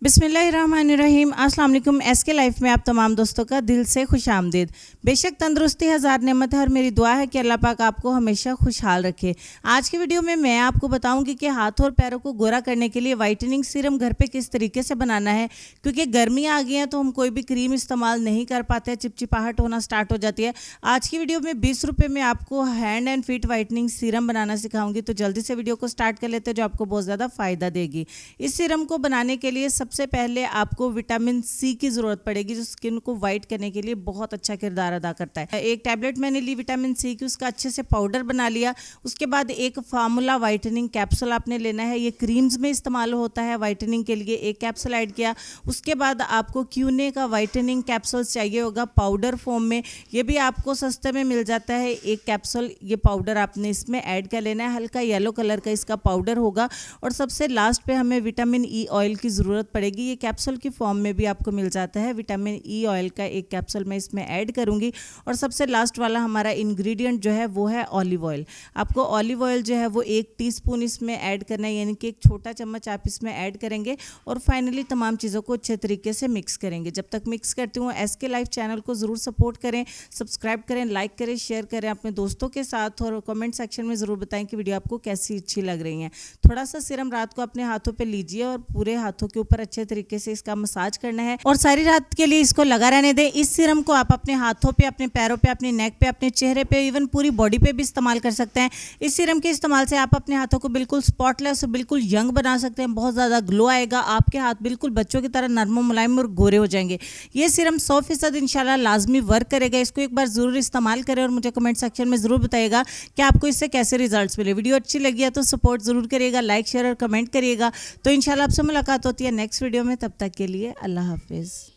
बिस्मिल्लाहिर्रहमानिर्रहीम। अस्सलाम वालेकुम। एसके लाइफ में आप तमाम दोस्तों का दिल से खुशामदीद। बेशक तंदुरुस्ती हज़ार नेमत है और मेरी दुआ है कि अल्लाह पाक आपको हमेशा खुशहाल रखे। आज की वीडियो में मैं आपको बताऊंगी कि हाथों और पैरों को गोरा करने के लिए वाइटनिंग सीरम घर पे किस तरीके से बनाना है, क्योंकि गर्मियाँ आ गई हैं तो हम कोई भी क्रीम इस्तेमाल नहीं कर पाते, चिपचिपाहट होना स्टार्ट हो जाती है। आज की वीडियो में 20 रुपये में आपको hand and feet whitening serum बनाना सिखाऊंगी, तो जल्दी से वीडियो को स्टार्ट कर लेते हैं, जो आपको बहुत ज़्यादा फ़ायदा देगी। इस सीरम को बनाने के लिए सबसे पहले आपको विटामिन सी की ज़रूरत पड़ेगी, जो स्किन को वाइट करने के लिए बहुत अच्छा किरदार अदा करता है। एक टैबलेट मैंने ली विटामिन सी की, उसका अच्छे से पाउडर बना लिया। उसके बाद एक फार्मूला वाइटनिंग कैप्सूल आपने लेना है, ये क्रीम्स में इस्तेमाल होता है वाइटनिंग के लिए। एक कैप्सूल ऐड किया। उसके बाद आपको क्यूने का वाइटनिंग कैप्सूल्स चाहिए होगा पाउडर फॉर्म में, ये भी आपको सस्ते में मिल जाता है। एक कैप्सूल ये पाउडर आपने इसमें ऐड कर लेना है, हल्का येलो कलर का इसका पाउडर होगा। और सबसे लास्ट पे हमें विटामिन ई ऑयल की ज़रूरत पड़ेगी, ये कैप्सूल की फॉर्म में भी आपको मिल जाता है। विटामिन ई ऑयल का एक कैप्सूल मैं इसमें ऐड करूंगी। और सबसे लास्ट वाला हमारा इंग्रेडिएंट जो है वो है ऑलिव ऑयल। आपको ऑलिव ऑयल जो है वो 1 टीस्पून इसमें ऐड करना है, यानी कि एक छोटा चम्मच आप इसमें ऐड करेंगे। और फाइनली तमाम चीज़ों को अच्छे तरीके से मिक्स करेंगे। जब तक मिक्स करती हूँ, एसके लाइफ चैनल को ज़रूर सपोर्ट करें, सब्सक्राइब करें, लाइक करें, शेयर करें अपने दोस्तों के साथ। और कमेंट सेक्शन में ज़रूर बताएं कि वीडियो आपको कैसी अच्छी लग रही है। थोड़ा सा सीरम रात को अपने हाथों पे लीजिए और पूरे हाथों के ऊपर अच्छे तरीके से इसका मसाज करना है और सारी रात के लिए इसको लगा रहने दें। इस सीरम को आप अपने हाथों पे, अपने पैरों पे, अपनी नेक पे, अपने चेहरे पे, इवन पूरी बॉडी पे भी इस्तेमाल कर सकते हैं। इस सीरम के इस्तेमाल से आप अपने हाथों को बिल्कुल स्पॉटलेस और बिल्कुल यंग बना सकते हैं। बहुत ज़्यादा ग्लो आएगा, आपके हाथ बिल्कुल बच्चों की तरह नरम मुलायम और गोरे हो जाएंगे। ये सीरम 100% इंशाल्लाह लाजमी वर्क करेगा। इसको एक बार ज़रूर इस्तेमाल करें और मुझे कमेंट सेक्शन में ज़रूर बताइएगा कि आपको इससे कैसे रिजल्ट्स मिले। वीडियो अच्छी लगी है तो सपोर्ट ज़रूर करिएगा, लाइक शेयर और कमेंट करिएगा। तो इंशाल्लाह आपसे मुलाकात होती है नेक्स्ट वीडियो में। तब तक के लिए अल्लाह हाफिज़।